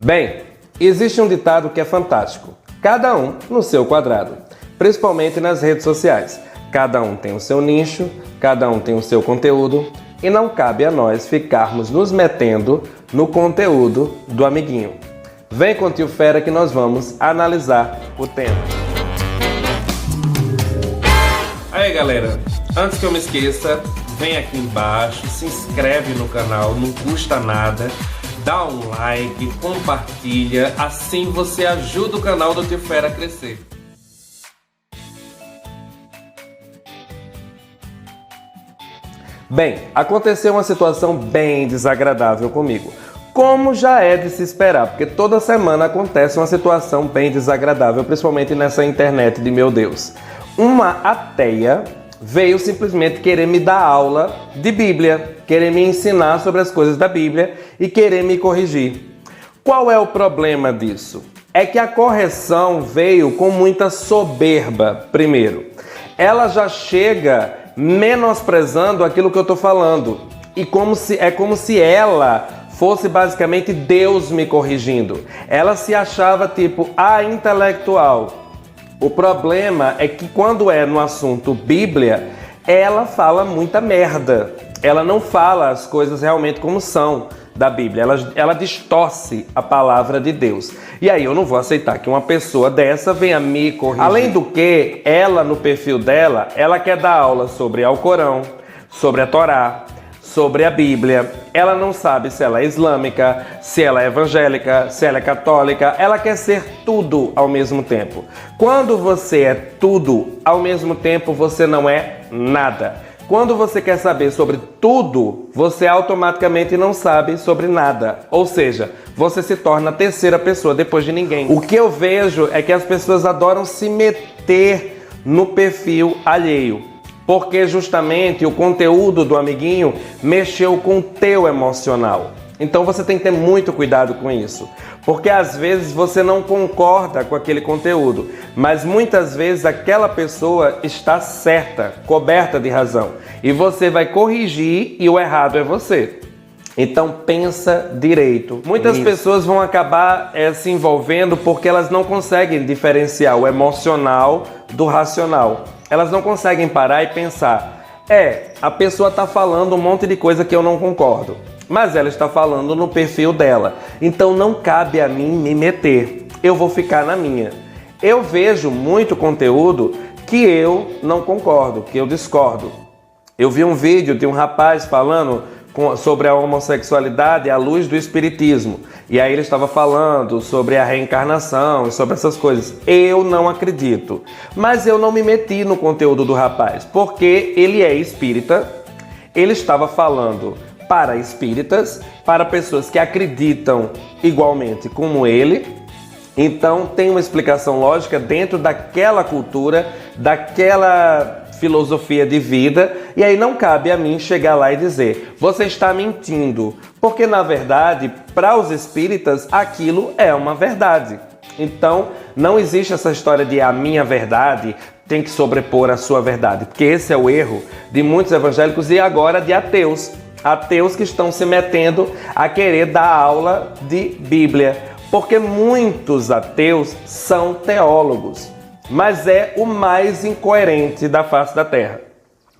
Bem, existe um ditado que é fantástico. Cada um no seu quadrado, principalmente nas redes sociais. Cada um tem o seu nicho, cada um tem o seu conteúdo e não cabe a nós ficarmos nos metendo no conteúdo do amiguinho. Vem com o Tio Fera que nós vamos analisar o tema. Aí galera, antes que eu me esqueça, vem aqui embaixo, se inscreve no canal, não custa nada. Dá um like, compartilha, assim você ajuda o canal do Tio Fera a crescer. Bem, aconteceu uma situação bem desagradável comigo, como já é de se esperar, porque toda semana acontece uma situação bem desagradável, principalmente nessa internet de meu Deus. Uma ateia veio simplesmente querer me dar aula de Bíblia, querer me ensinar sobre as coisas da Bíblia e querer me corrigir. Qual é o problema disso? É que a correção veio com muita soberba, primeiro. Ela já chega menosprezando aquilo que eu estou falando. E como se ela fosse basicamente Deus me corrigindo. Ela se achava tipo a intelectual. O problema é que quando é no assunto Bíblia, ela fala muita merda. Ela não fala as coisas realmente como são da Bíblia. Ela distorce a palavra de Deus. E aí eu não vou aceitar que uma pessoa dessa venha me corrigir. Além do que, ela no perfil dela, ela quer dar aula sobre Alcorão, sobre a Torá, sobre a Bíblia. Ela não sabe se ela é islâmica, se ela é evangélica, se ela é católica. Ela quer ser tudo ao mesmo tempo. Quando você é tudo ao mesmo tempo, você não é nada. Quando você quer saber sobre tudo, você automaticamente não sabe sobre nada. Ou seja, você se torna a terceira pessoa depois de ninguém. O que eu vejo é que as pessoas adoram se meter no perfil alheio. Porque justamente o conteúdo do amiguinho mexeu com o teu emocional. Então você tem que ter muito cuidado com isso. Porque às vezes você não concorda com aquele conteúdo, mas muitas vezes aquela pessoa está certa, coberta de razão. E você vai corrigir e o errado é você. Então pensa direito. Muitas pessoas vão acabar se envolvendo porque elas não conseguem diferenciar o emocional do racional. Elas não conseguem parar e pensar, a pessoa está falando um monte de coisa que eu não concordo, mas ela está falando no perfil dela, então não cabe a mim me meter, eu vou ficar na minha. Eu vejo muito conteúdo que eu não concordo, que eu discordo. Eu vi um vídeo de um rapaz falando sobre a homossexualidade à luz do espiritismo. E aí ele estava falando sobre a reencarnação e sobre essas coisas. Eu não acredito. Mas eu não me meti no conteúdo do rapaz, porque ele é espírita, ele estava falando para espíritas, para pessoas que acreditam igualmente como ele. Então tem uma explicação lógica dentro daquela cultura, daquela filosofia de vida, e aí não cabe a mim chegar lá e dizer, você está mentindo, porque na verdade, para os espíritas, aquilo é uma verdade. Então, não existe essa história de a minha verdade tem que sobrepor a sua verdade, porque esse é o erro de muitos evangélicos e agora de ateus. Ateus que estão se metendo a querer dar aula de Bíblia, porque muitos ateus são teólogos. Mas é o mais incoerente da face da terra.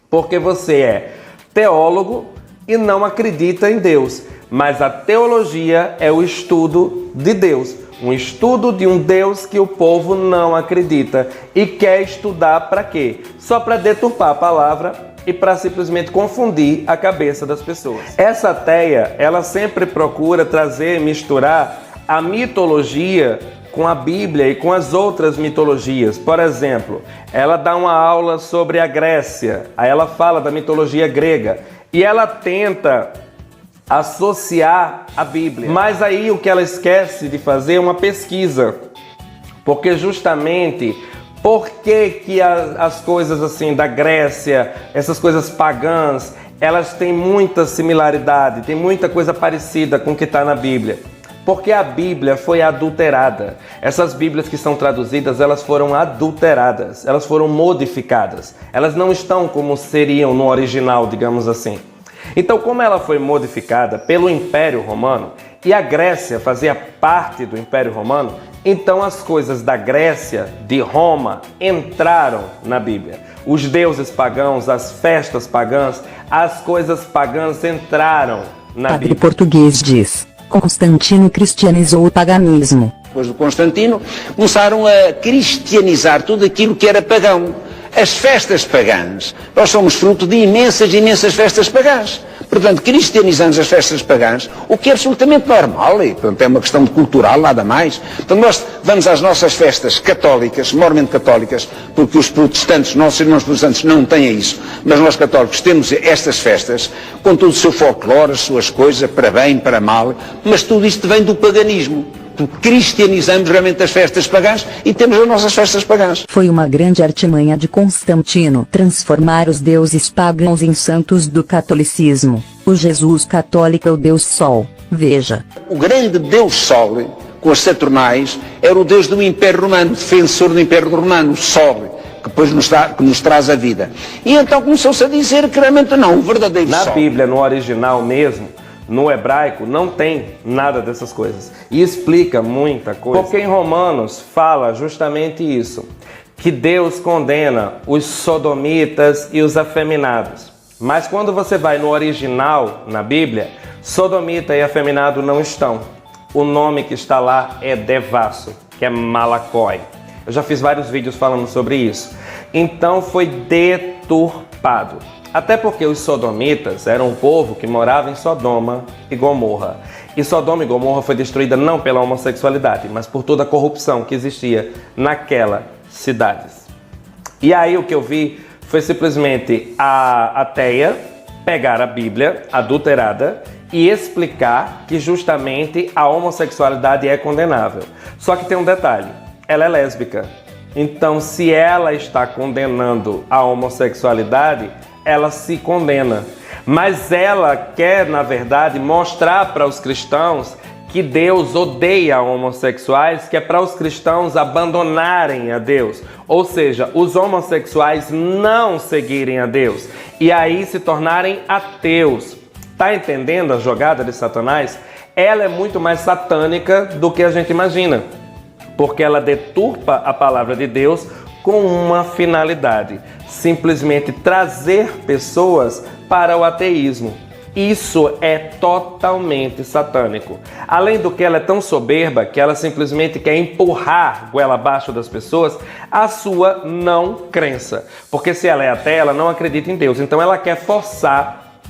Porque você é teólogo e não acredita em Deus. Mas a teologia é o estudo de Deus. Um estudo de um Deus que o povo não acredita. E quer estudar para quê? Só para deturpar a palavra e para simplesmente confundir a cabeça das pessoas. Essa ateia, ela sempre procura trazer, misturar a mitologia com a Bíblia e com as outras mitologias. Por exemplo, ela dá uma aula sobre a Grécia, aí ela fala da mitologia grega e ela tenta associar a Bíblia. Mas aí o que ela esquece de fazer é uma pesquisa, porque justamente por que as coisas assim da Grécia, essas coisas pagãs, elas têm muita similaridade, tem muita coisa parecida com o que está na Bíblia. Porque a Bíblia foi adulterada. Essas Bíblias que são traduzidas, elas foram adulteradas, elas foram modificadas. Elas não estão como seriam no original, digamos assim. Então, como ela foi modificada pelo Império Romano, e a Grécia fazia parte do Império Romano, então as coisas da Grécia, de Roma, entraram na Bíblia. Os deuses pagãos, as festas pagãs, as coisas pagãs entraram na Padre Bíblia. português diz: Constantino cristianizou o paganismo. Depois do Constantino, começaram a cristianizar tudo aquilo que era pagão. As festas pagãs. Nós somos fruto de imensas festas pagãs. Portanto, cristianizamos as festas pagãs, o que é absolutamente normal, e portanto, é uma questão cultural, nada mais. Portanto, nós vamos às nossas festas católicas, mormente católicas, porque os protestantes, nossos irmãos protestantes, não têm isso, mas nós católicos temos estas festas, com todo o seu folclore, as suas coisas, para bem, para mal, mas tudo isto vem do paganismo. Cristianizamos realmente as festas pagãs e temos as nossas festas pagãs. Foi uma grande artimanha de Constantino transformar os deuses pagãos em santos do catolicismo. O Jesus católico é o Deus Sol. Veja. O grande Deus Sol, com as Saturnais, era o Deus do Império Romano, defensor do Império Romano, o Sol, que depois nos traz a vida. E então começou-se a dizer que realmente não, o verdadeiro Sol. Na Bíblia, no original mesmo, no hebraico, não tem nada dessas coisas. E explica muita coisa. Porque em Romanos fala justamente isso, que Deus condena os sodomitas e os afeminados. Mas quando você vai no original, na Bíblia, sodomita e afeminado não estão. O nome que está lá é devasso, que é malacói. Eu já fiz vários vídeos falando sobre isso. Então foi deturpado. Até porque os sodomitas eram um povo que morava em Sodoma e Gomorra. E Sodoma e Gomorra foi destruída não pela homossexualidade, mas por toda a corrupção que existia naquelas cidades. E aí o que eu vi foi simplesmente a ateia pegar a Bíblia adulterada e explicar que justamente a homossexualidade é condenável. Só que tem um detalhe, ela é lésbica. Então, se ela está condenando a homossexualidade, ela se condena. Mas ela quer, na verdade, mostrar para os cristãos que Deus odeia homossexuais, que é para os cristãos abandonarem a Deus. Ou seja, os homossexuais não seguirem a Deus e aí se tornarem ateus. Tá entendendo a jogada de Satanás? Ela é muito mais satânica do que a gente imagina, porque ela deturpa a palavra de Deus com uma finalidade: simplesmente trazer pessoas para o ateísmo. Isso é totalmente satânico. Além do que, ela é tão soberba que ela simplesmente quer empurrar goela abaixo das pessoas a sua não crença. Porque se ela é ateia, ela não acredita em Deus. Então ela quer forçar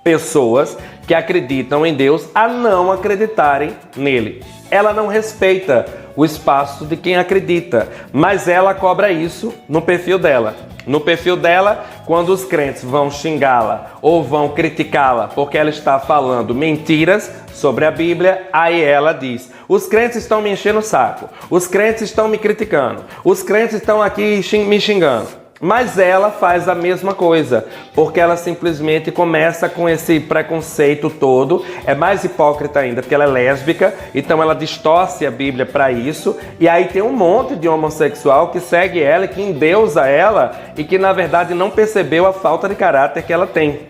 pessoas que acreditam em Deus a não acreditarem nele. Ela não respeita o espaço de quem acredita, mas ela cobra isso no perfil dela. No perfil dela, quando os crentes vão xingá-la ou vão criticá-la porque ela está falando mentiras sobre a Bíblia, aí ela diz: os crentes estão me enchendo o saco, os crentes estão me criticando, os crentes estão aqui me xingando. Mas ela faz a mesma coisa, porque ela simplesmente começa com esse preconceito todo, é mais hipócrita ainda, porque ela é lésbica, então ela distorce a Bíblia para isso, e aí tem um monte de homossexual que segue ela, que endeusa ela, e que na verdade não percebeu a falta de caráter que ela tem.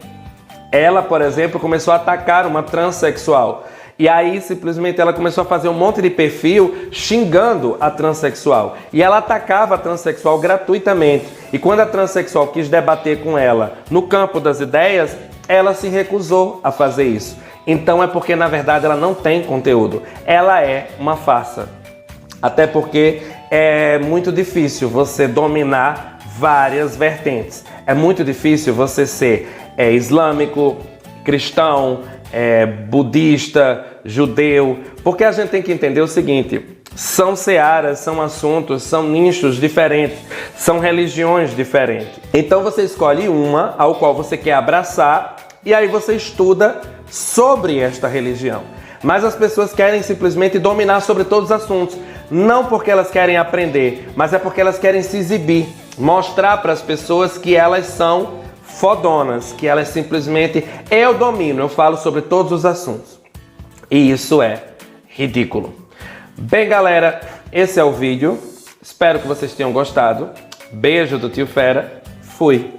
Ela, por exemplo, começou a atacar uma transexual. E aí simplesmente ela começou a fazer um monte de perfil xingando a transexual. E ela atacava a transexual gratuitamente. E quando a transexual quis debater com ela no campo das ideias, ela se recusou a fazer isso. Então é porque na verdade ela não tem conteúdo. Ela é uma farsa. Até porque é muito difícil você dominar várias vertentes. É muito difícil você ser islâmico, cristão, budista, judeu, porque a gente tem que entender o seguinte: são searas, são assuntos, são nichos diferentes, são religiões diferentes. Então você escolhe uma ao qual você quer abraçar e aí você estuda sobre esta religião. Mas as pessoas querem simplesmente dominar sobre todos os assuntos, não porque elas querem aprender, mas é porque elas querem se exibir, mostrar para as pessoas que elas são fodonas, que elas simplesmente, eu domino, eu falo sobre todos os assuntos. E isso é ridículo. Bem, galera, esse é o vídeo. Espero que vocês tenham gostado. Beijo do Tio Fera. Fui.